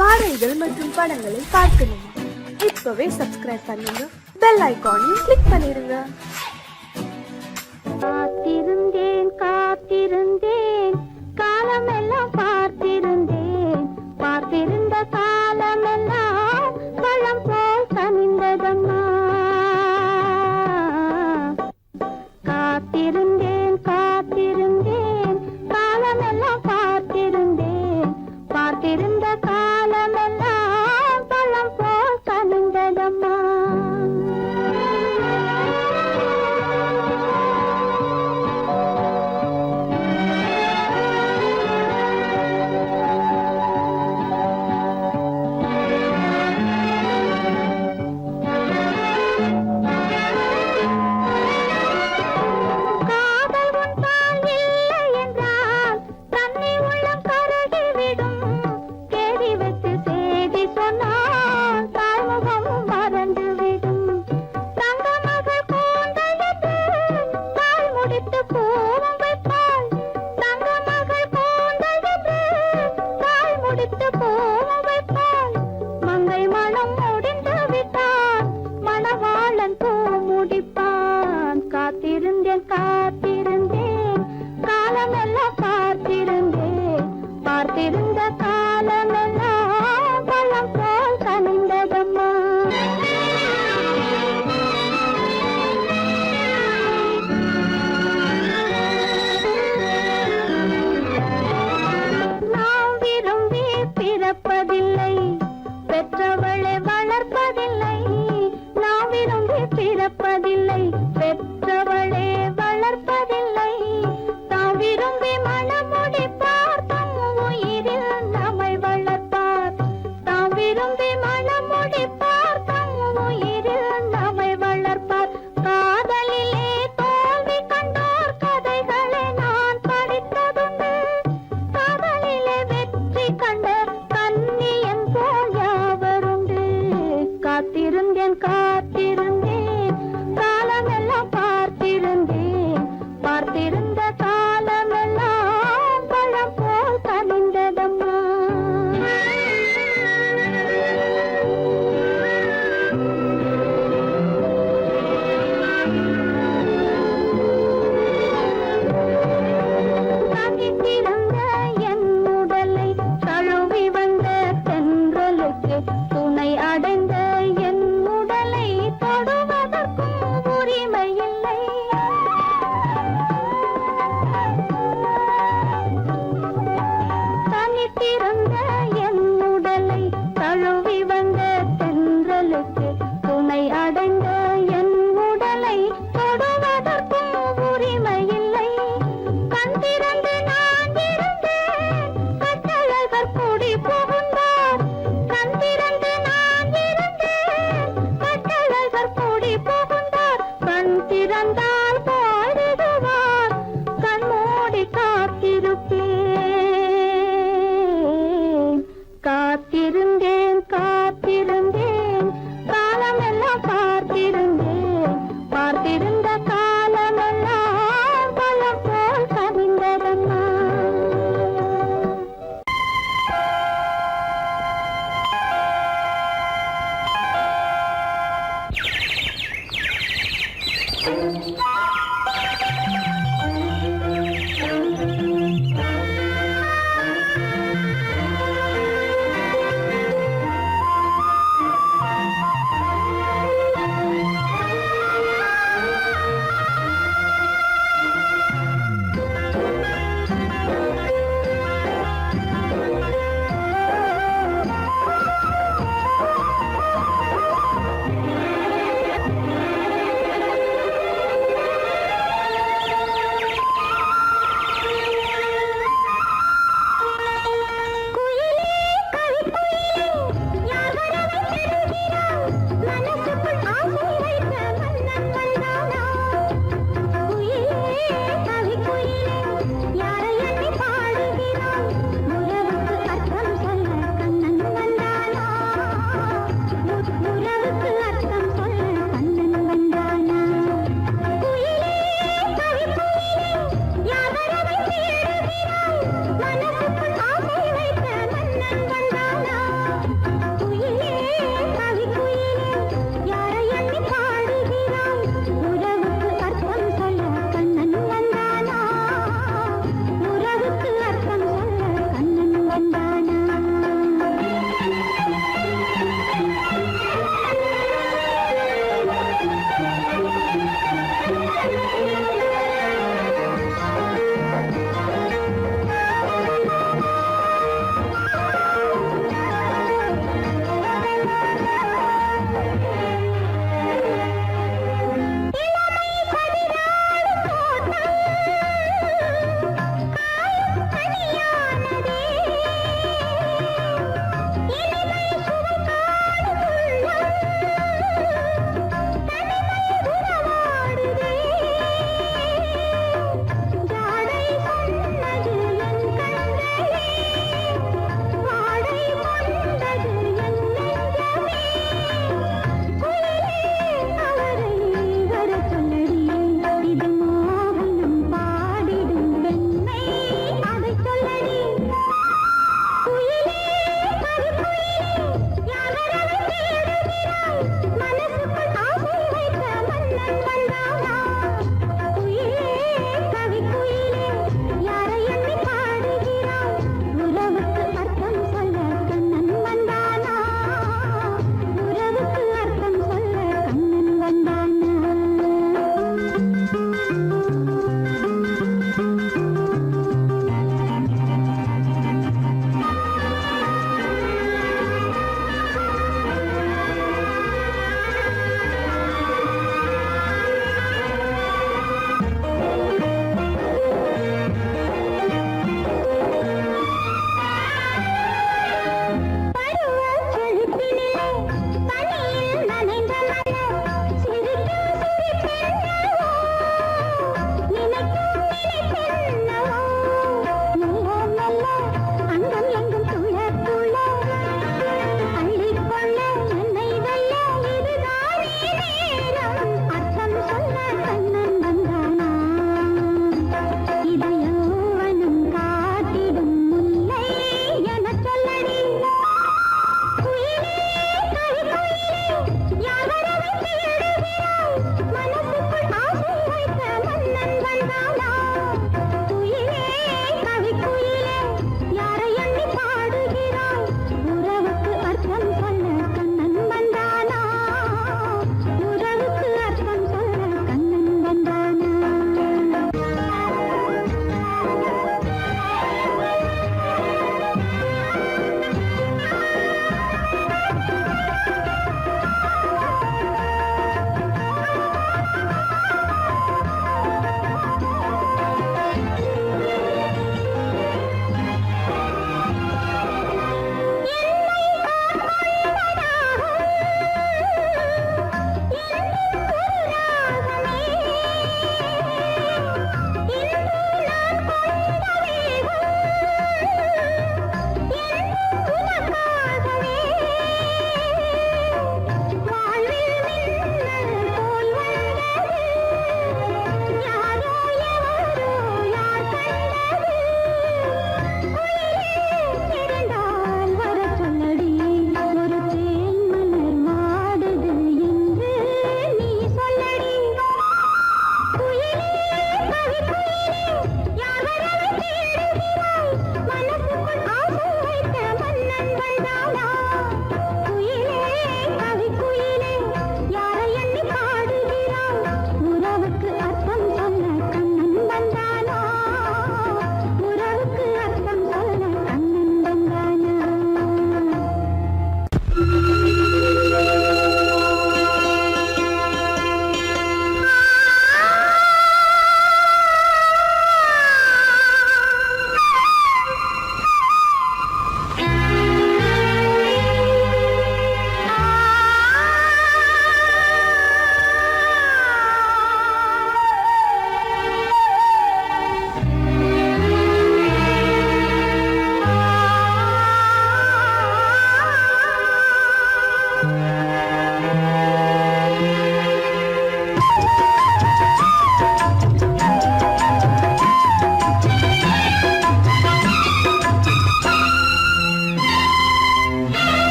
பாடல்கள் மற்றும் படங்களை பார்க்கணுமா? இப்பவே சப்ஸ்கிரைப் பண்ணுங்க, பெல் ஐகானையும் கிளிக் பண்ணிருங்க. காத்திருந்தேன் காத்திருந்தேன் காலமெல்லாம் பார்த்திருந்தேன், பார்த்திருந்த காலமெல்லாம் பழம் போல் கனிந்ததம்மா. காத்திருந்தேன் காத்திருந்தேன் காலமெல்லாம் பார்த்திருந்தேன், பார்த்திருந்த காலமெல்லாம் பழம் போல் கனிந்ததம்மா. காத்திருந்தேன் காத்திருந்தேன் காலமெல்லாம் பார்த்திருந்தேன், பார்த்திருந்த காலமெல்லாம் பழம் போல் கனிந்ததம்மா. நாம் விரும்பி பிறப்பதில்லை, பெற்றவளை வளர்ப்பதில்லை. நாம் விரும்பி பிறப்பதில்லை, பெற்றவளே வளர்ப்பதில்லை. தாம் விரும்பி மனமுடி பார்த்தும் உயிரில்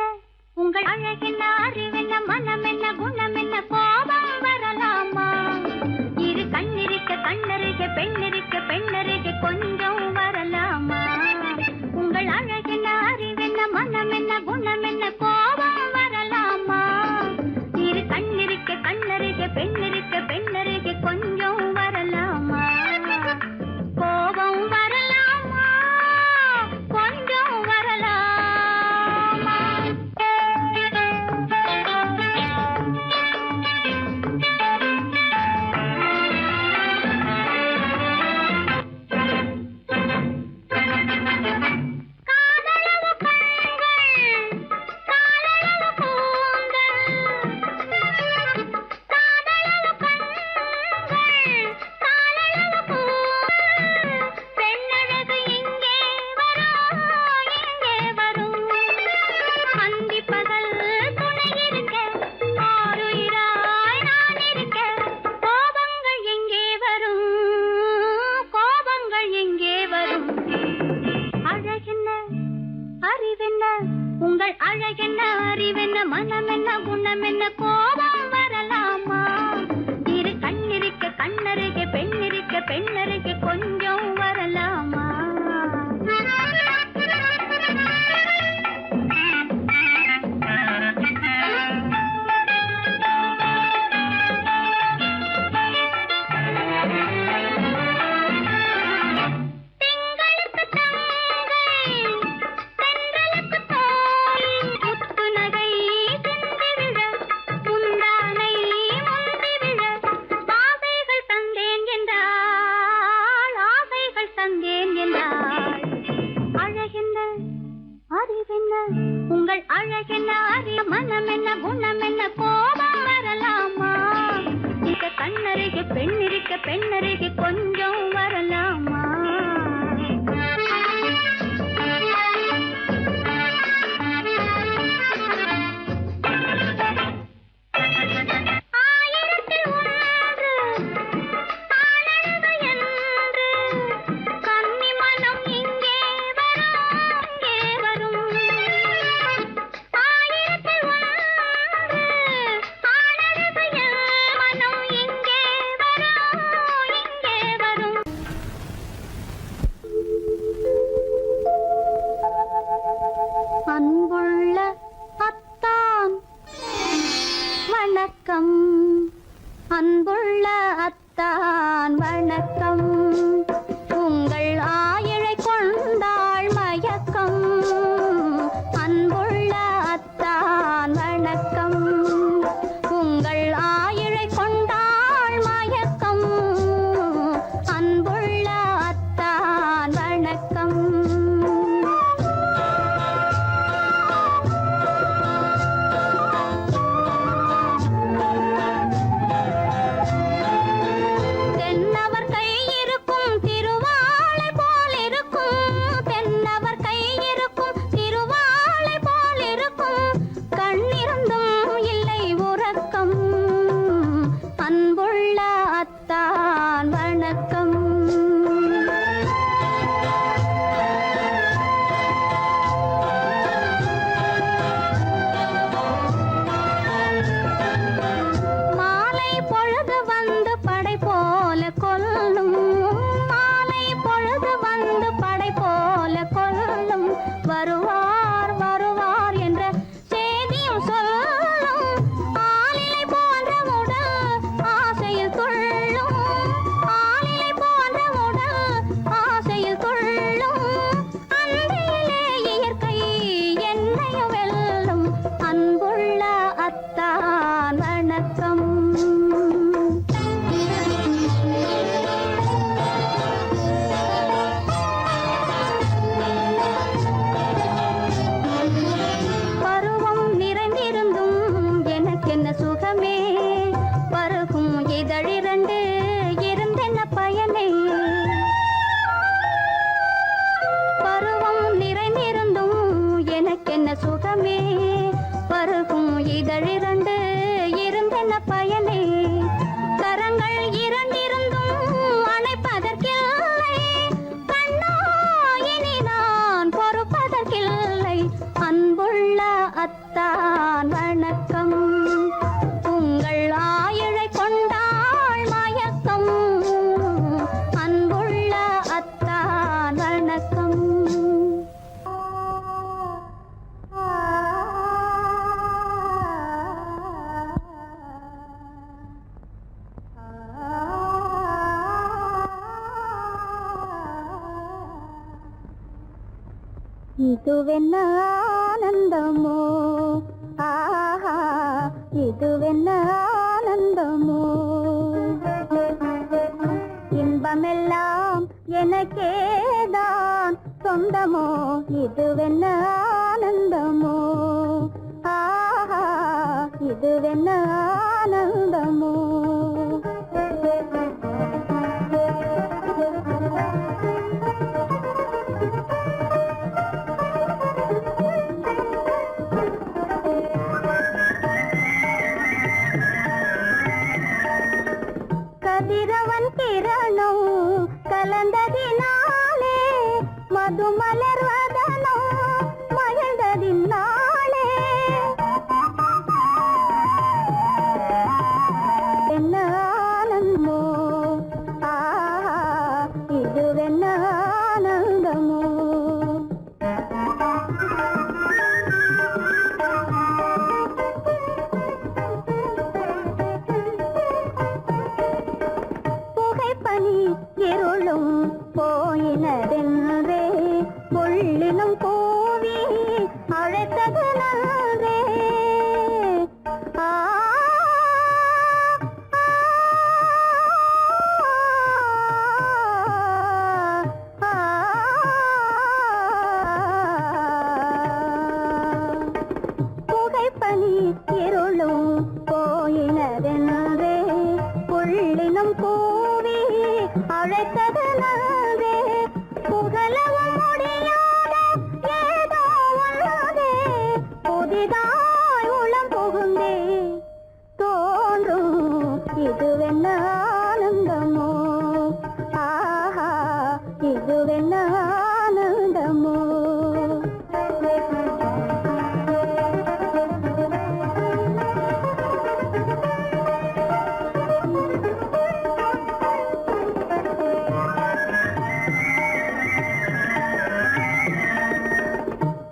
அழகென்ன உங்கள் அழகென்ன அறிவென்ன மனம் என்ன குணம் என்ன கோபம் வரலாமா இரு கண்ணிருக்க கண்ணருக பெண்ணருக்க பெண்ணருக கொஞ்சம் வரலாமா உங்கள் அழகென்ன அறிவென்ன மனம் என்ன குணம் என்ன கோபம் வரலாமா இரு கண்ணிருக்க கண்ணருக பெண்ணருக்க பெண்ணருக கொஞ்சம் வரலாமா கோபம் வரலாமா கொஞ்சம் வரலாமா காதலவு கண்கள் காதலவு கூந்தல் காதலவு கண்கள் காதலவு கூந்தல் பெண்ணழகு இங்கே வரும் அந்தி பகல் துணை இருக்க ஆருயிராய் நான் இருக்க கோபங்கள் எங்கே வரும் கோபங்கள் எங்கே வரும் அழகென்ன அறிவென்ன உங்கள் அழகென்ன அறிவென்ன மனம் என்ன குணம் என்ன கோபம் வரலாமா இரு கண்ணிருக்க கண்ணருக பெண்ணிருக்க பெண்ணருக கொஞ்சம் வரலாமா திங்களுக்கு தங்கை தென்றலுக்கு தோழி முத்து நகை சிந்திவிழ முந்தானை முந்திவிழ ஆசைகள் தந்தேன் என்றாள் ஆசைகள் தந்தேன் என்றாள் அழகென்ன அறிவென்ன உங்கள் அழகென்ன அறிய மனம் என்ன குணம் என்ன கோபம் வரலாமா இங்க கண்ணருக பெண்ணிருக்க பெண்ணருக கொஞ்சம் வரலாமா ஆயிரத்தில் ஒன்று ஆனழகு என்று கன்னி மனம் இங்கே வரும் ஆயிரத்தில் ஒன்று ஆனழகு மனம் இங்கே வரும் அன்புள்ள அத்தான் வணக்கம் அன்புள்ள அத்தான் வணக்கம் உங்கள் ஆயிழை கொண்டாள் மயக்கம் அன்புள்ள அத்தான் வணக்கம் உங்கள் ஆயிழை கொண்டாள் மயக்கம் அன்புள்ள அத்தான் வணக்கம் தென்னவர் கை இருக்கும் திருவாளை போல் இருக்கும் தென்னவர் கை இருக்கும் திருவாளை போல் இருக்கும் கண்ணிருந்தும் இல்லை உறக்கம் அன்புள்ள அத்தான் வணக்கம் மாலை பொழுது வந்து படை போல கொல்லும் மாலை பொழுது வந்து படை போல கொல்லும் வருவார் வருவார் என்ற செய்தியும் சொல்லும் ஆளிலை போன்ற உடல் ஆசையில் துள்ளும் ஆளிலை போன்ற உடல் ஆசையில் துள்ளும் அன்றையிலே இயற்கை என்னையும் வெல்லும் அன்புள்ள அத்தான் வணக்கம் பருவம் நிறைந்திருந்தும் எனக்கென்ன சுகமே பருகும் இதழிரண்டு இருந்தென்ன பயனே பருவம் நிறைந்திருந்தும் எனக்கென்ன சுகமே பருகும் இதழிரண்டு இருந்தென்ன பயனே கரங்கள் இரண்டிருந்தும் அணைப்பதற்கில்லை கண்ணா இனி நான் பொறுப்பதற்கில்லை அன்புள்ள அத்தான் வணக்கம். உங்கள் ஆயுளை கொண்டாள் மயக்கம். அன்புள்ள அத்தான் வணக்கம். இதுவென்ன ஆனந்தமோ, ஆஹா இதுவென்ன ஆனந்தமோ, இன்பமெல்லாம் எனக்கேதான் சொந்தமோ, இதுவென்ன ஆனந்தமோ, ஆஹா இதுவென்ன ஆனந்தமோ. கதிரவன் கிரணம் கலந்ததினாலே, மது மலர்வதனோ மகிழ்ந்ததினாலே, என்ன ஆனந்தமோ, ஆஹா இதுவென்ன ஆனந்தமோ. புகைப்பனி இருளும் போயினதென்றே, புள்ளினும் பூவி அழைத்தது நன்றே. புகைப்பனி இருளும் போயினதென்றே, புள்ளினும் பூவி அழைத்தது நன்றே. புகழவும் முடியாத ஏதோ உள்ளதே, புதிதாய் உளம் புகுந்தே தோன்றும் இதுவென்ன ஆனந்தமோ, ஆஹா இதுவென்ன ஆனந்தமோ.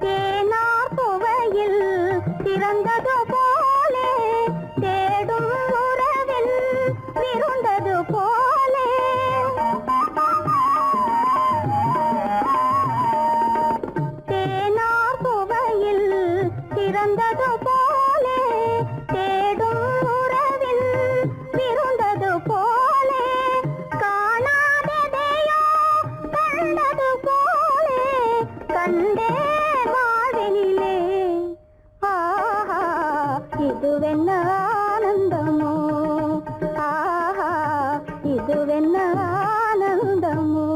தேனார் புவையில் திறந்தது போலே, தேடும் உறவில் விருந்தது போலே, தேனார் புவையில் திறந்தது போலே, தேடும் உறவில் விருந்தது போலே, காணாததையோ கண்டது போலே, கண்டே வாழ்வினிலே, ஆஹா இதுவென்ன ஆனந்தமோ, ஆஹா இதுவென்ன ஆனந்தமோ.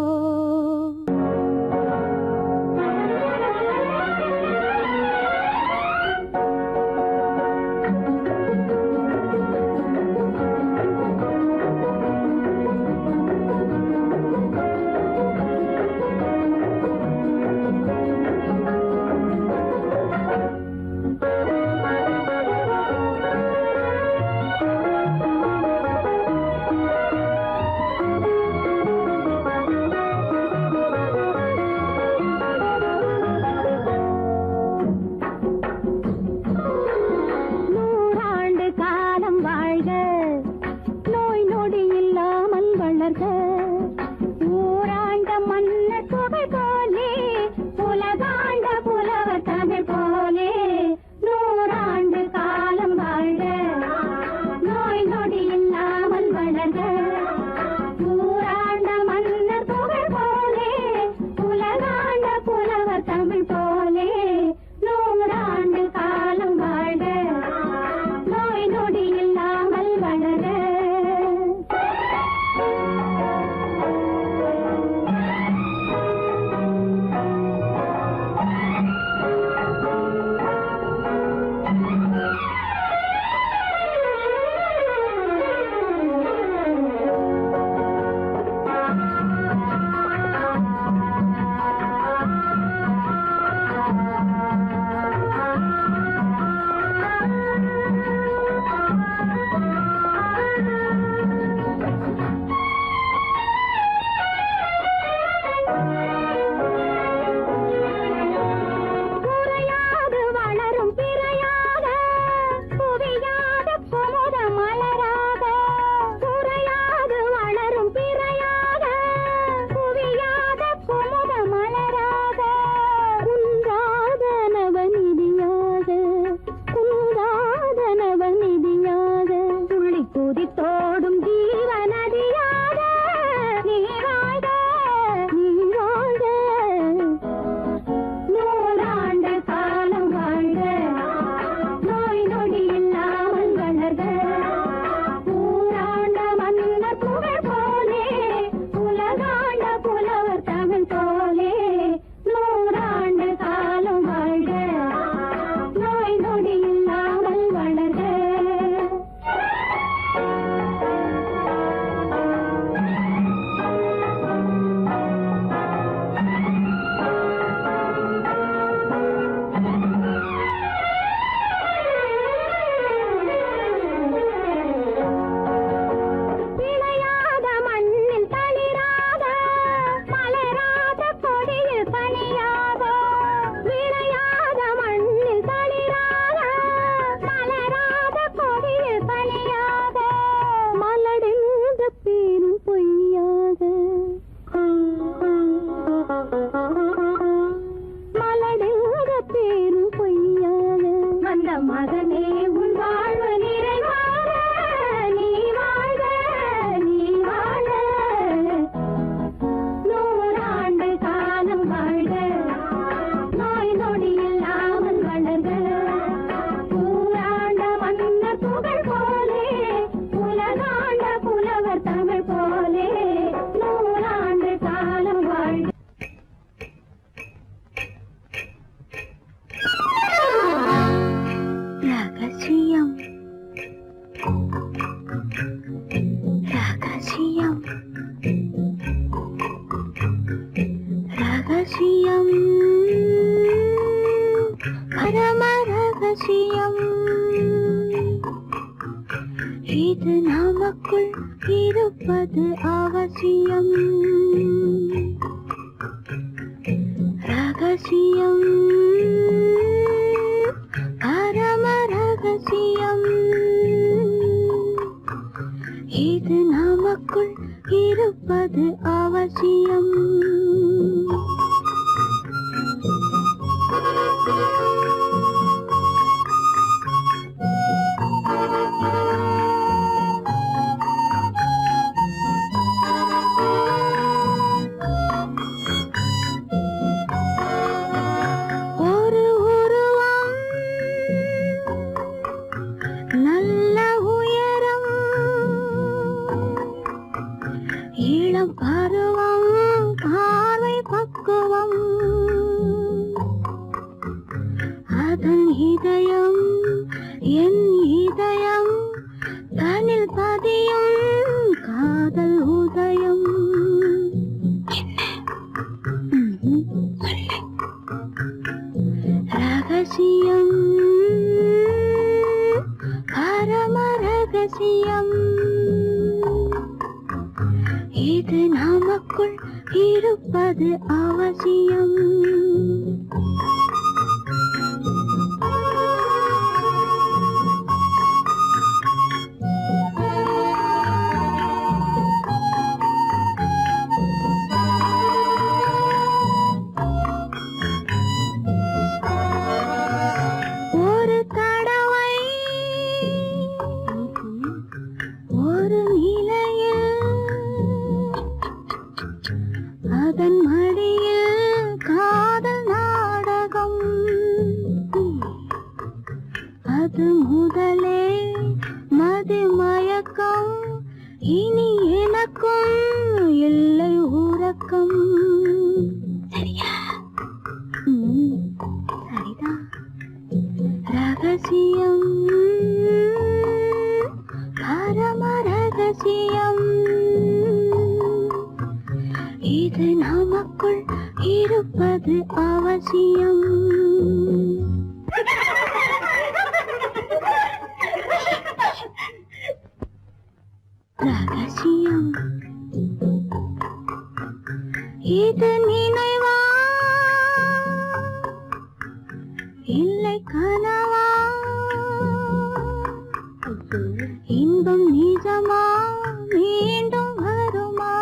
மகனே உன் வாழ்வு நிறைவாக நீ வாழ நீ வாழ நூறாண்டு காலம் வாழ்க நோய் நொடி இல்லாமல் வளர்க ஊராண்ட மன்னர் புகழ் போலே உலகாண்ட புலவர் தமிழ் போலே நூறாண்டு காலம் வாழ்க. ரகசியம் ரகசியம் ரகசியம் பரம ரகசியம் இது நமக்குள் இருப்பது அவசியம் ரகசியம் பரம ரகசியம் இது நமக்குள் இருப்பது அவசியம் ஒரு உருவம் நல்ல உயரம் இளம் பருவம் பார்வை பக்குவம் அதன் இதயம் என் இதயம் தனில் பதியும் காதல் உதயம் ரகசியம் பரம ரகசியம் இது நமக்குள் இருப்பது அவசியம் ஒரு தடவை ஒரு நிலையில் அதன் மடியில் காதல் நாடகம் அது முதலே மதிமயக்கம் இனி எனக்கும் இல்லை உறக்கம் சரியா சரிதான் ரகசியம் பரம ரகசியம் இது நமக்குள் இருப்பது அவசியம் ரகசியம் இது நினைவா இல்லை கனவா இன்பம் நிஜமா மீண்டும் வருமா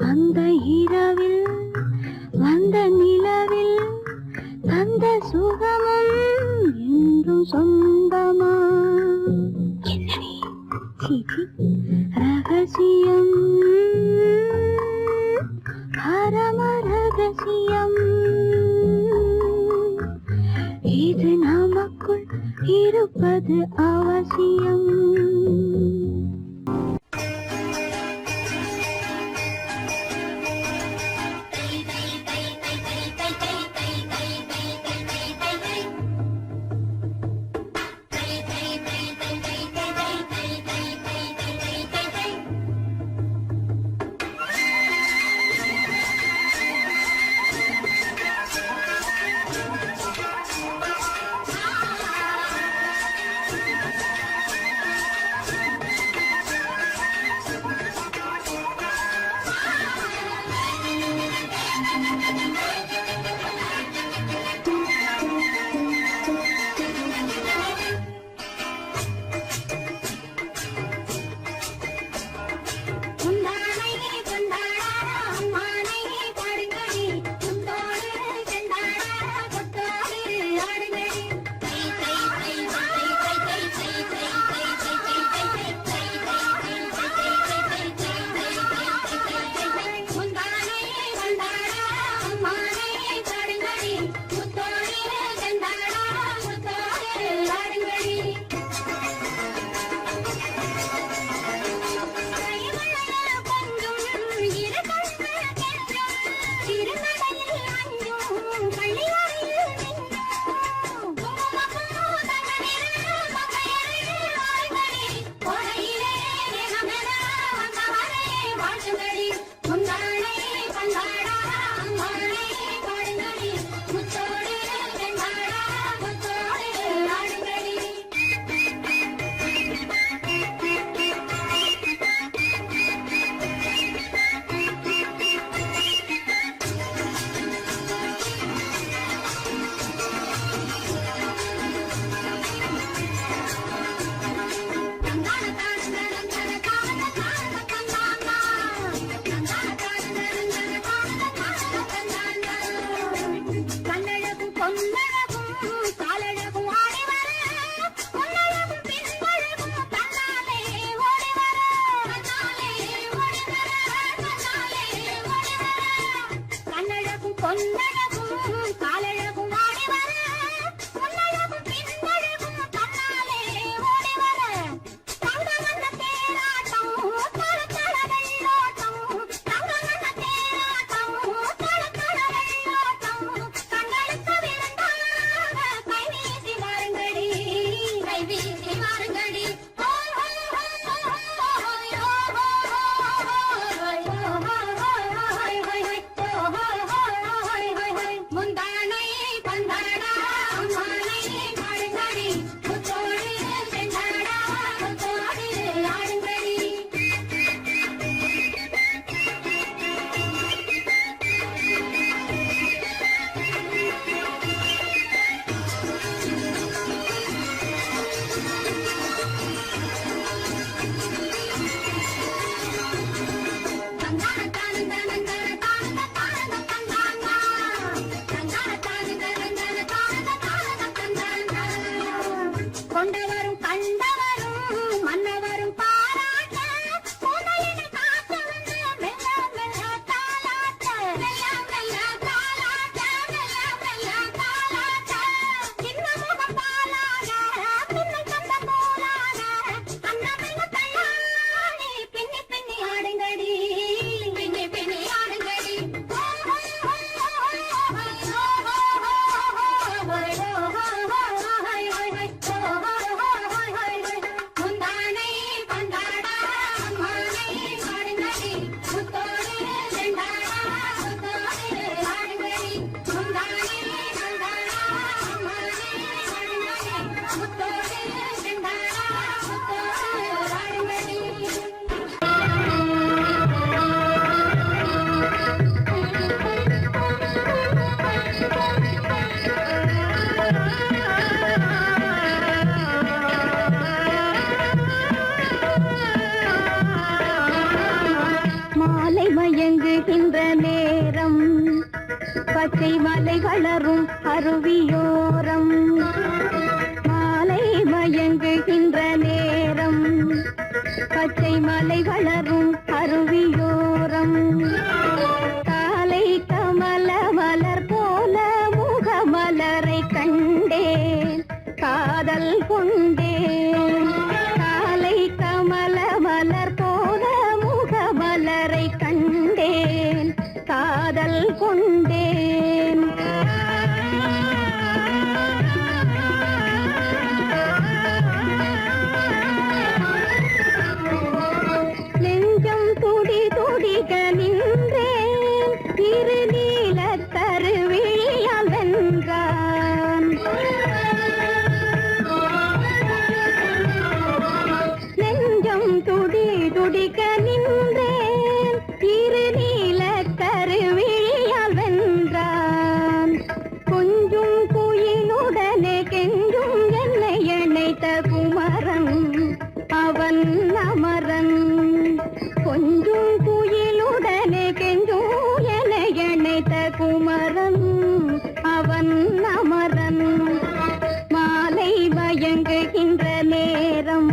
அந்த இரவில் வந்த நிலவில் தந்த சுகமும் என்றும் சொந்தமா என்னடி சீச்சி ரகசியம் பரம ரகசியம் இது நமக்குள் இருப்பது அவசியம் வளரும் அருவியோரம் மாலை மயங்குகின்ற நேரம் பச்சை மலை வளரும் அருவியோரம் காலை கமல மலர் போல முகமலரை கண்டேன் காதல் கொண்டேன் காலை கமல மலர் போல முகமலரை கண்டேன் காதல் கொண்டேன் நெஞ்சம் துடி துடிக்க நின்றேன் இரு நீல கருவிழியால் வென்றான் நெஞ்சம் துடி துடிக்க நின்றேன் இரு நீல கருவிழியால் வென்றான் கொஞ்சும் குயிலுடனே கெஞ்சும் என்னை இணைத்த குமரன் அவன் அமரன் கொஞ்சும் குயிலுடனே கெஞ்சும் என்னை இணைத்த குமரன் அவன் அமரன் மாலை மயங்குகின்ற நேரம்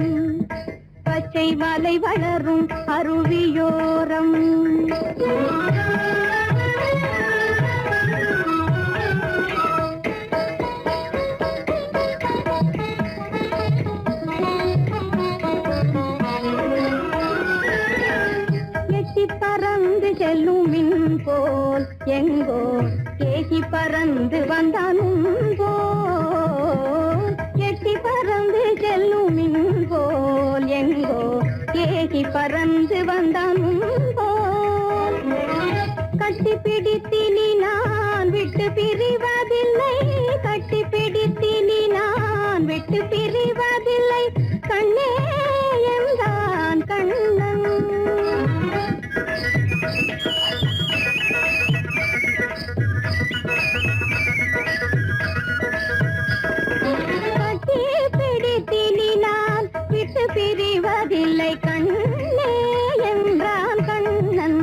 பச்சை மலை வளரும் அருவியோரம் எட்டி பறந்து செல்லும் மின் போல் எங்கோ ஏகி பறந்து வந்தானும் போல் எட்டி பறந்து செல்லும் மின் போல் எங்கோ ஏகி பறந்து வந்தானும் போல் கட்டி பிடித்தினி நான் விட்டு பிரிவதில்லை கட்டி பிடித்தினி நான் விட்டு பிரிவதில்லை கண்ணே என்றான் கண்ணன் கட்டி பிடித்தினி நான் விட்டு பிரிவதில்லை கண்ணே என்றான் கண்ணன்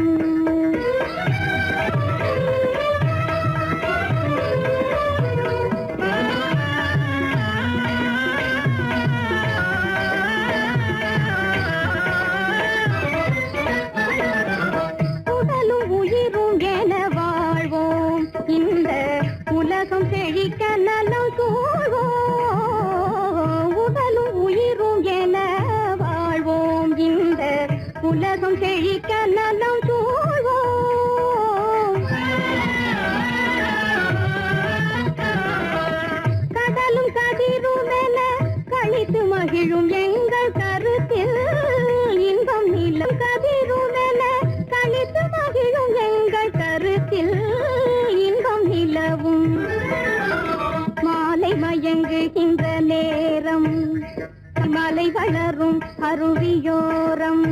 உடலும் உயிரும் என வாழ்வோம் இந்த உலகம் செழிக்க நலம் சூழ்வோம் உடலும் உயிரும் என வாழ்வோம் இந்த உலகம் செழிக்க நலம் சூழ்வோம் கடலும் கதிரும் என கழித்து மகிழும் எங்கள் கருத்தில் இன்பம் நிலம் கதிரும் என கழித்து மகிழும் எங்கள் கருத்தில் இன்பம் நிலவும் மாலை மயங்குகின்ற நேரம் மலை வளரும் அருவியோரம்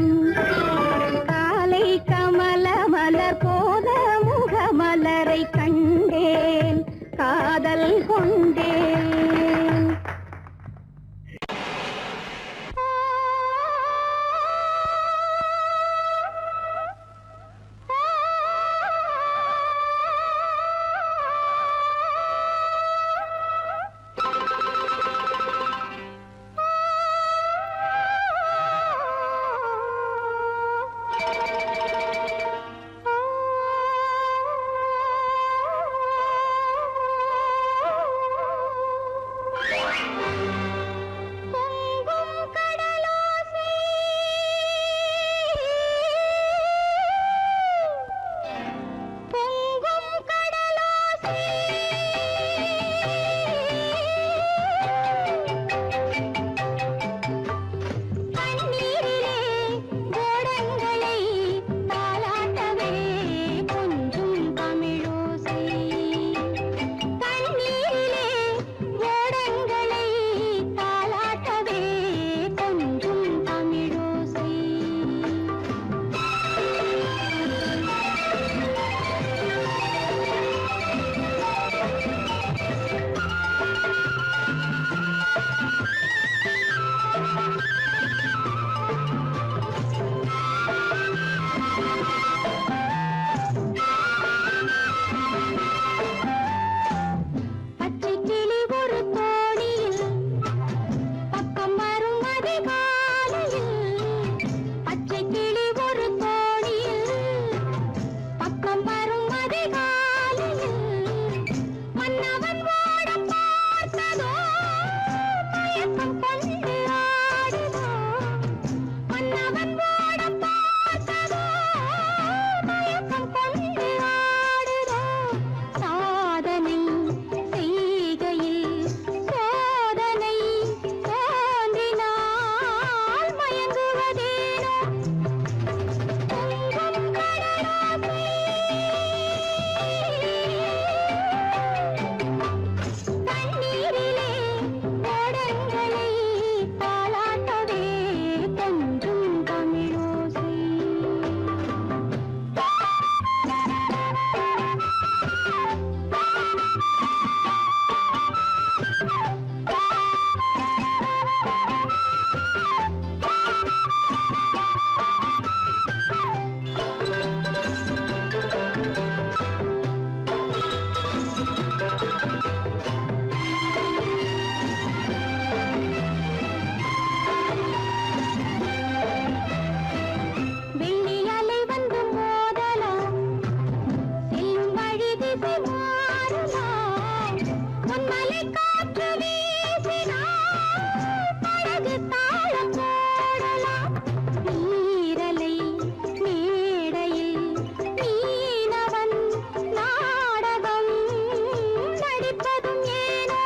காலை கமல மலர் போல முகமலரை கண்டேன் காதல் கொண்டேன் பொன்மலை காற்று வீசினால் படகு தாளம் போடலாம். நீரலை மேடையில் மீனவன் நாடகம் நடிப்பதும் ஏனோ.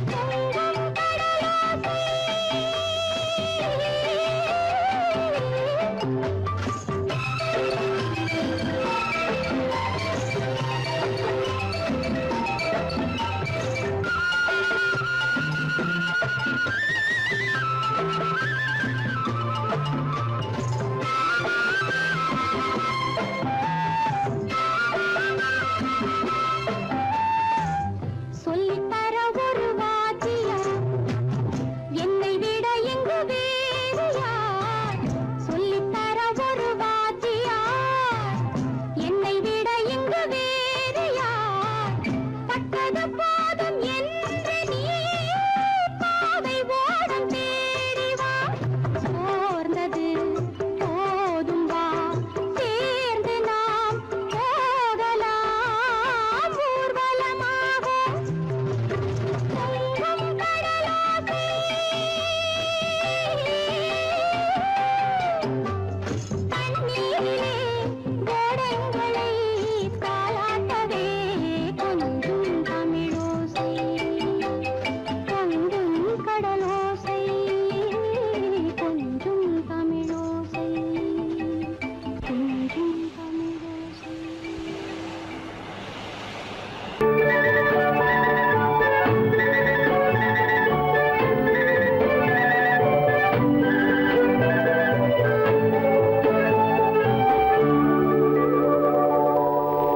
பொங்கும் கடலோசை சொல்லித்தர ஒரு வாத்தியார், என்னை விட இங்கு வேறு யார்? சொல்லித்தர ஒரு வாத்தியார், என்னை விட இங்கு வேறு யார்? பட்டது போதும் என்று நீ பாதை ஓடம் தேடி வா. சோர்ந்தது போதும் வா, சேர்ந்து நாம் போகலாம் ஊர்வலமாக. பொங்கும் கடலோசை தண்ணீரிலே கோடங்களை தாலாட்டவே கொஞ்சும் தமிழோசை. பொங்கும் கடலோசை கொஞ்சும் தமிழோசை கொஞ்சும் தமிழோசை.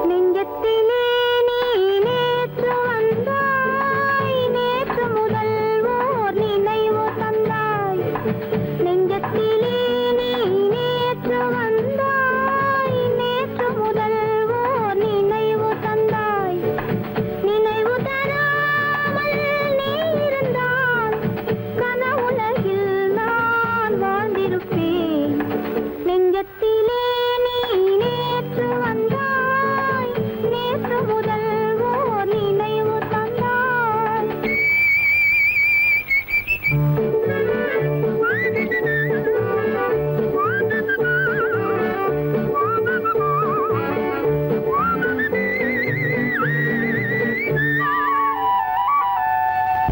நெஞ்சத்திலே நீ நேற்று வந்தாய், நேற்று முதல் ஓர் நினைவு தந்தாய். நெஞ்சத்திலே நீ நேற்று வந்தாய், நேற்று முதல் ஓர் நினைவு தந்தாய். நினைவு தராமல் நீ இருந்தால் கனவுலகில் நான் வாழ்ந்திருப்பேன். நெஞ்சத்திலே நீ நேற்று வந்தாய், நேற்று முதல் ஓர் நினைவு தந்தாய்.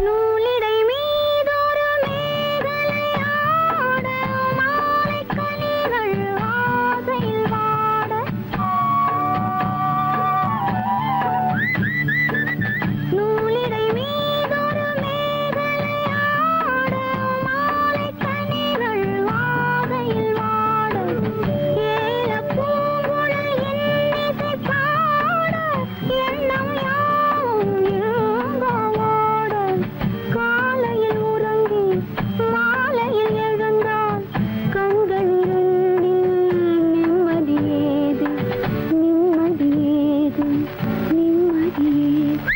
நூலிடை மீதொரு மேகலையாட, மாலைக் கனிகள் ஆசையில் வாட. நூலிடை மீதொரு மேகலையாட, மாலைக் கனிகள் ஆசையில் வாட. ஏலப் பூங்குழல் இன்னிசை பாட, எண்ணம் யாவும் எங்கோ ஓட. காலையில் உறங்கி மாலையில் எழுந்தால் கண்கள் இரண்டில் நிம்மதி ஏது, நிம்மதி ஏது, நிம்மதி ஏது.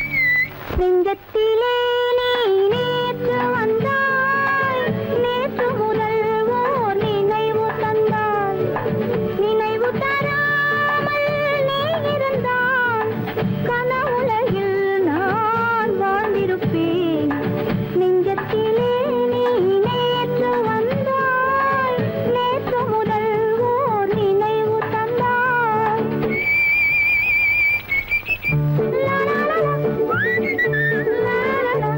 நெஞ்சத்திலே நீ நேற்று வந்தாய், நேற்று முதல் ஓர் நினைவு தந்தாய். நினைவு தராமல் நீ இருந்தால் கனவுலகில் நான் வாழ்ந்திருப்பேன். நெஞ்சத்திலே நீ நேற்று வந்தாய், நேற்று முதல் ஓர் நினைவு தந்தாய். லா லா லா லா, லா லா லா.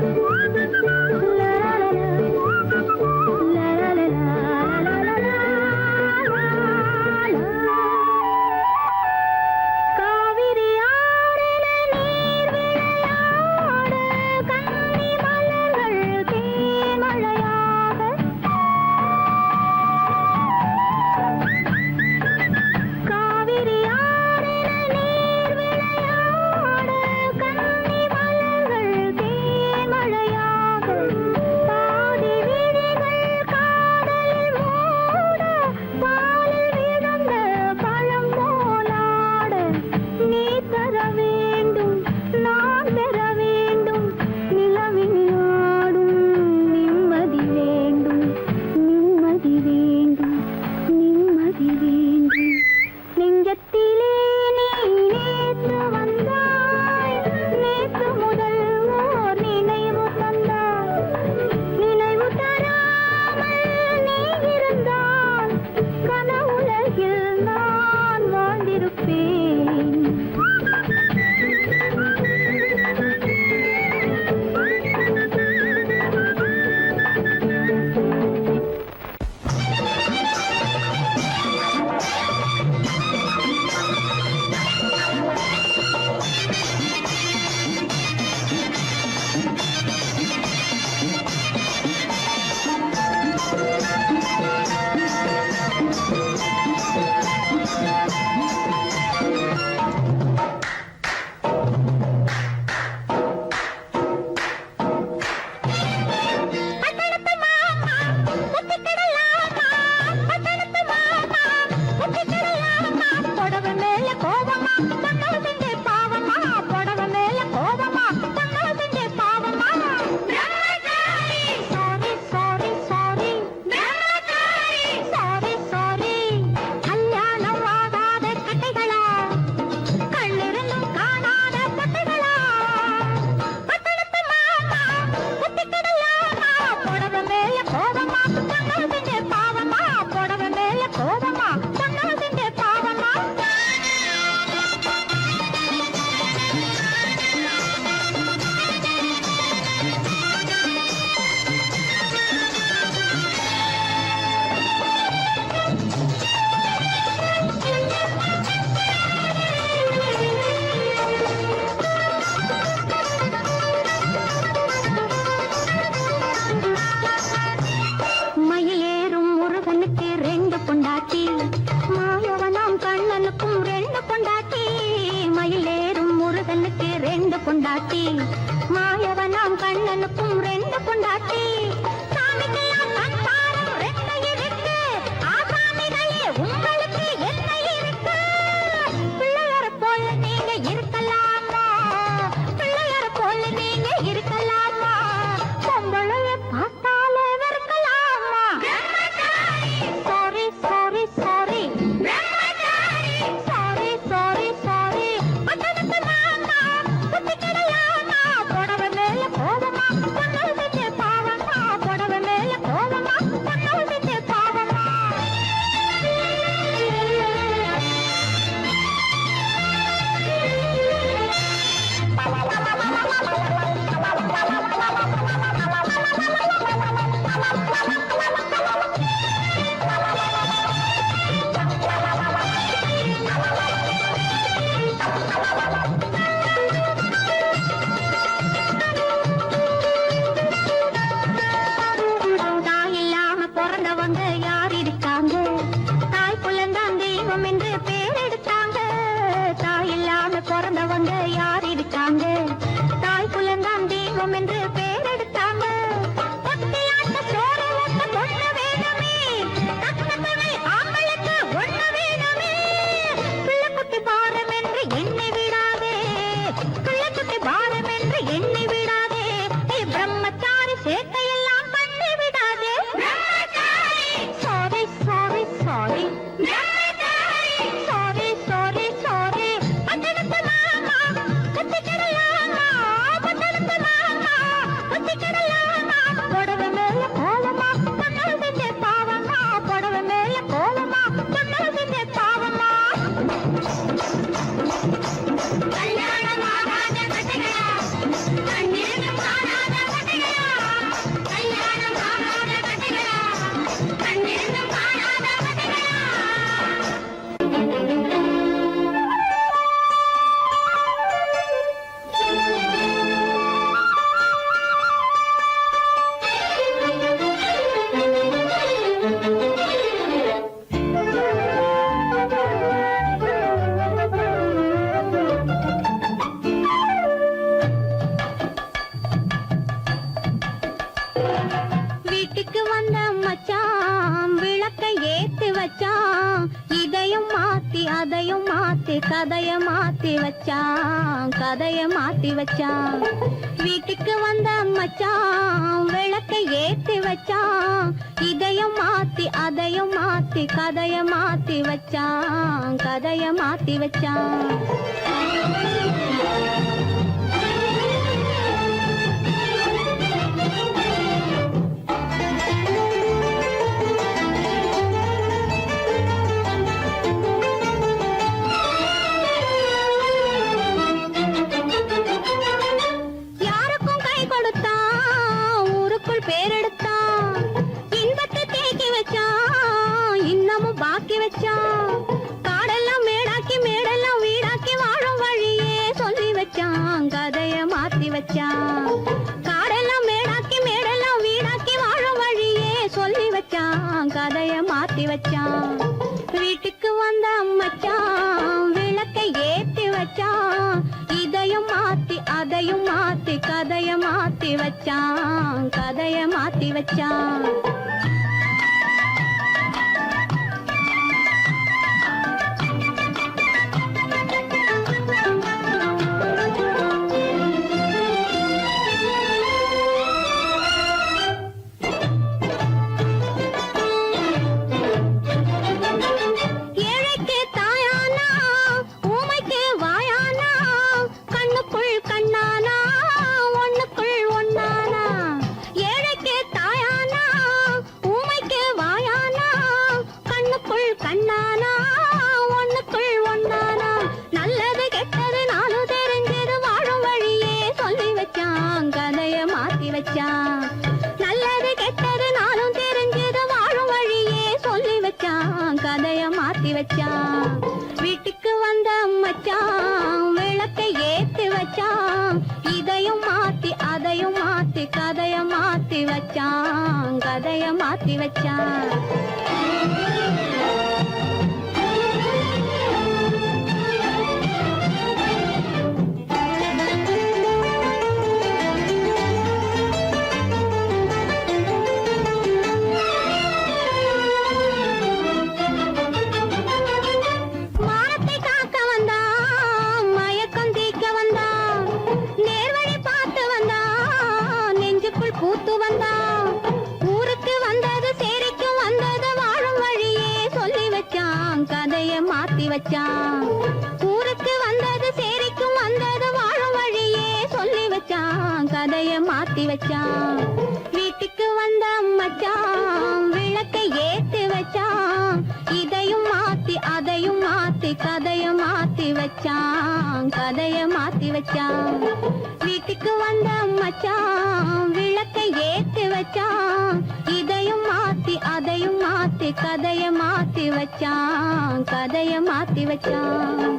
மாயவனாம் கண்ணனுக்கும் ரெண்டு பொண்டாட்டி சாமிக்கெல்லாம் சம்சாரம் ரெண்டு இருக்கு ஆசாமிகளே உங்களுக்கு என்ன இருக்கு பிள்ளையார போல நீங்க இருக்கலாமா பிள்ளையார போல நீங்க இருக்கலாமா பொம்பளைய பார்த்தாலே வெறுக்கலாமா sorry sorry sorry sorry sorry sorry பட்டணத்து மாமா புத்தி கிடையாமா புடவை மேல கோவமா பொண்ணு செஞ்ச பாவமா புடவை மேல கோவமா பொண்ணு செஞ்ச பாவமா தாய் இல்லாம பிறந்தவங்க யார் இருக்காங்க தாய் புலந்தான் தெய்வம் என்று பேர் எடுத்தாங்க தாய் இல்லாம பிறந்தவங்க யார் இருக்காங்க தாய் புலந்தான் தெய்வம் என்று பேர் எடுத்தாங்க பொட்டியாட்ட சோறு ஊட்ட பொண்ணு வேணுமே தக்கத்துணை ஆம்பளுக்கு ஒண்ணு வேணுமே பிள்ளைக்குட்டி பாரம் என்று எண்ணி விடாதே பிள்ளைக்குட்டி பாரம் என்று எண்ணி விடாதே நீ பிரம்மச்சாரி சேட்டையெல்லாம் பண்ணி விடாதே sorry sorry sorry sorry sorry sorry பட்டணத்து மாமா புத்தி கிடையாமா பட்டணத்து மாமா புத்தி கிடையாமா புடவை மேல கோவமா பொண்ணு செஞ்ச பாவமா புடவை மேல கோவமா பொண்ணு செஞ்ச பாவமா கல்யாணம் ஆகாத கட்டைகளா கண்ணீரும் காணாத கட்டைகளா கல்யாணம் ஆகாத கட்டைகளா கண்ணீரும் காணாத கட்டைகளா வீட்டுக்கு வந்த மச்சான் விளக்கை ஏத்தி வச்சான் இதையும் மாத்தி அதையும் மாத்தி கதைய மாத்தி வச்சான் கதைய மாத்தி வச்சான் வீட்டுக்கு வந்த மச்சான் விளக்கை ஏத்தி வச்சான் இதையும் மாத்தி அதையும் மாத்தி கதைய மாத்தி வச்சான் கதைய மாத்தி வச்சான் யாருக்கும் கை கொடுத்தான் ஊருக்குள் பேரெடுத்தான் இன்பத்தை தேக்கி வச்சான் இன்னமும் பாக்கி வச்சான் காடெல்லாம் மேடாக்கி மேடெல்லாம் வீடாக்கி வாழும் வழியே சொல்லி வச்சான் கதைய மாத்தி வச்சான் காடெல்லாம் மேடாக்கி மேடெல்லாம் வீடாக்கி வாழும் வழியே சொல்லி வச்சான் கதைய மாத்தி வச்சான் வீட்டுக்கு வந்த மச்சான் விளக்கை ஏத்தி வச்சான் இதையும் மாத்தி அதையும் மாத்தி கதைய மாத்தி வச்சான் கதைய மாத்தி வச்சான் ஏழைக்கு தாயானா ஊமைக்கு வாயானா கண்ணுக்குள் கண்ணானா ஒண்ணுக்குள் ஒண்ணானா ஏழைக்கு தாயானா ஊமைக்கு வாயானா கண்ணுக்குள் கண்ணானா ஒண்ணுக்குள் ஒண்ணானா நல்லது கெட்டது நானும் தெரிஞ்சது வாழும் வழியே சொல்லி வச்சான் கதைய மாத்தி வச்சான் நல்லது கெட்டது நானும் தெரிஞ்சது வாழும் வழியே சொல்லி வச்சான் கதைய மாத்தி வச்சான் வீட்டுக்கு வந்த மச்சான் விளக்கை ஏத்தி வச்சான் இதையும் மாத்தி அதையும் மாத்தி கதைய மாத்தி வச்சான் கதைய மாத்தி வச்சான் வச்சான். ஊருக்கு வந்தது சேரிக்கும் வந்தது வாழும் வழியே சொல்லி வச்சான். கதைய மாத்தி வச்சான். வீட்டுக்கு வந்த மச்சான் விளக்கை ஏத்தி வச்சான். இதையும் மாத்தி அதையும் மாத்தி கதைய மாத்தி வச்சான். கதைய மாத்தி வச்சான். வீட்டுக்கு வந்த மச்சான் விளக்கை ஏத்தி வச்சான். இதையும் மாத்தி அதையும் மாத்தி கதைய மாத்தி வச்சான். கதைய மாத்தி வச்சான்.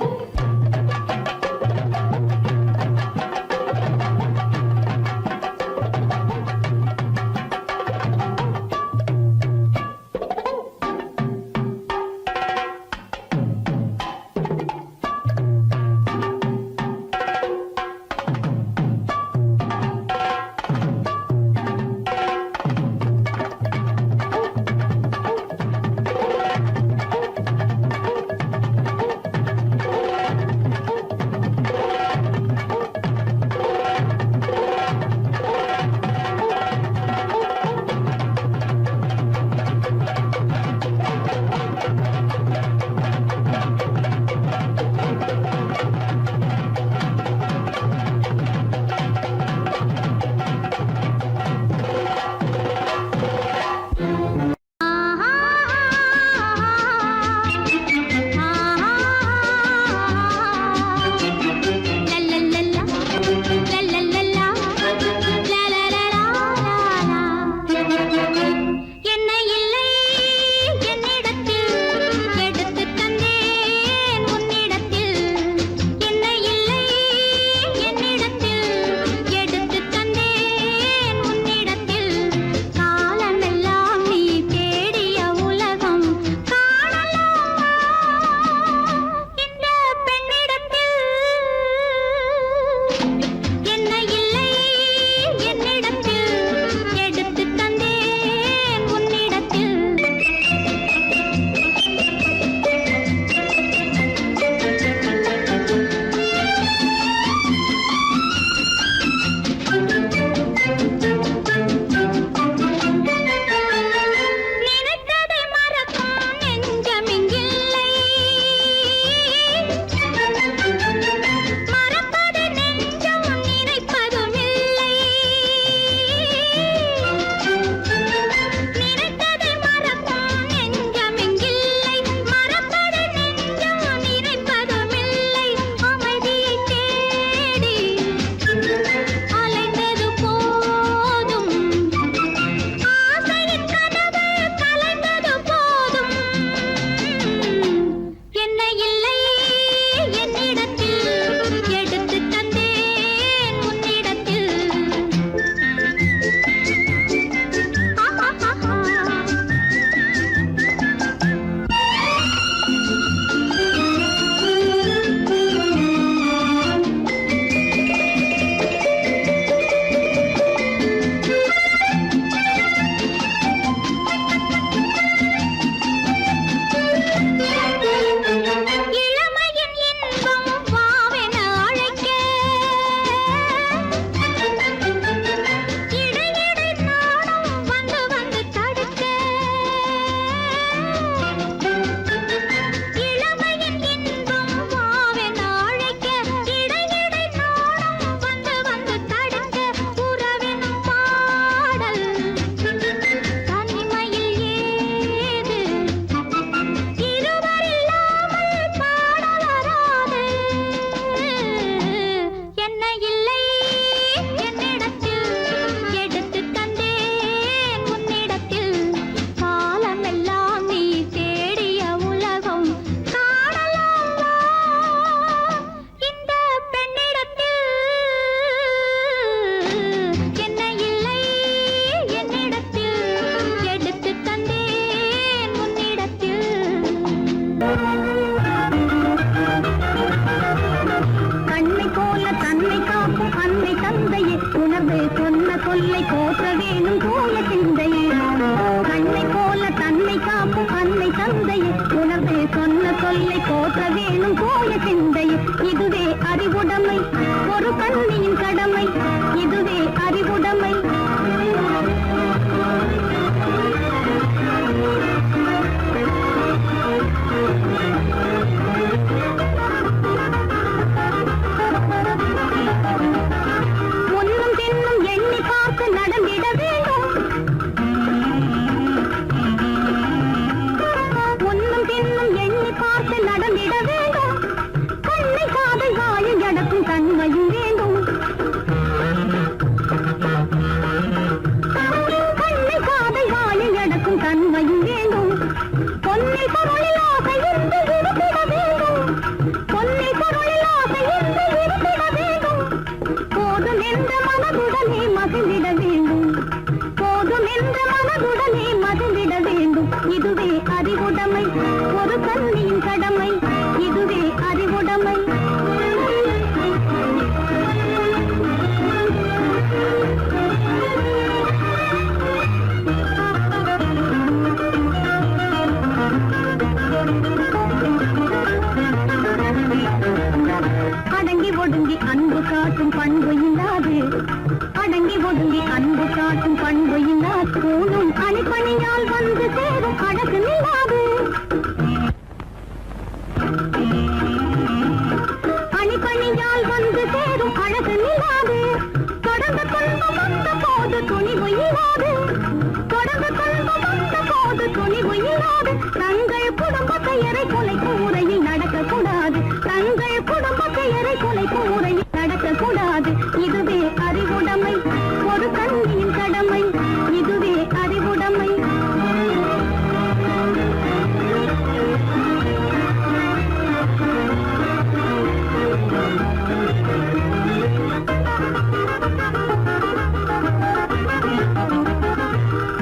சொல்லை போற்ற வேணும் தூய சிந்தையே. கண்ணை போல தன்னை காக்கும் அன்னை தந்தையே, உணர்வு சொன்ன சொல்லை போற்ற வேணும் தூய சிந்தையே. இதுவே அறிவுடைமை, ஒரு கண்ணியின் கடமை, இதுவே அறிவுடைமை. நெருங்கி அன்பு காட்டும் பண்பு இல்லா கூணும் அணிப்பணியால் வந்து சேரும் அழகு நில்லாது அணிப்பணியால் வந்து சேரும் அழகு நில்லாது தொடர்ந்து துன்பம் வந்த போது துணிவு இல்லாது தொடர்ந்து துன்பம் வந்த போது துணிவு இல்லாது தங்கள் குடும்பத்தை எரை கொலை கூரையில் நடக்கக்கூடாது தங்கள் குடும்பத்தை எரை கொலை கூரையில் நடக்கக்கூடாது இதுவே அறிவுடைமை ஒரு கண்ணியின் கடமை இதுவே அறிவுடைமை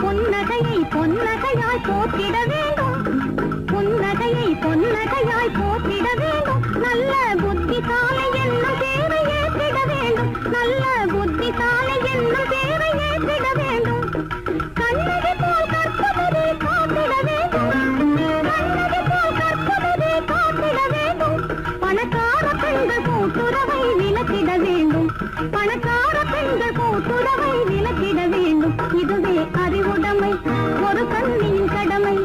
புன்னகையை பொன்னகையாய் போற்றிட வேண்டும் புன்னகையை பொன்னகையாய் போற்றிட வேண்டும் நல்ல புத்திசாலை என்னும் தேவை ஏற்றிட வேண்டும் நல்ல புத்திசாலை என்னும் தேவை ஏற்றிட வேண்டும் கண்ணகி போல் கற்பவரே காத்திட வேண்டும் கண்ணகி போல் கற்பவரே காத்திட வேண்டும் பணக்கார பெண்கள் கூட்டுறவை விலக்கிட வேண்டும் பணக்கார பெண்கள் கூட்டுறவை விலக்கிட வேண்டும் இதுவே அறிவுடைமை ஒரு கண்ணியின் கடமை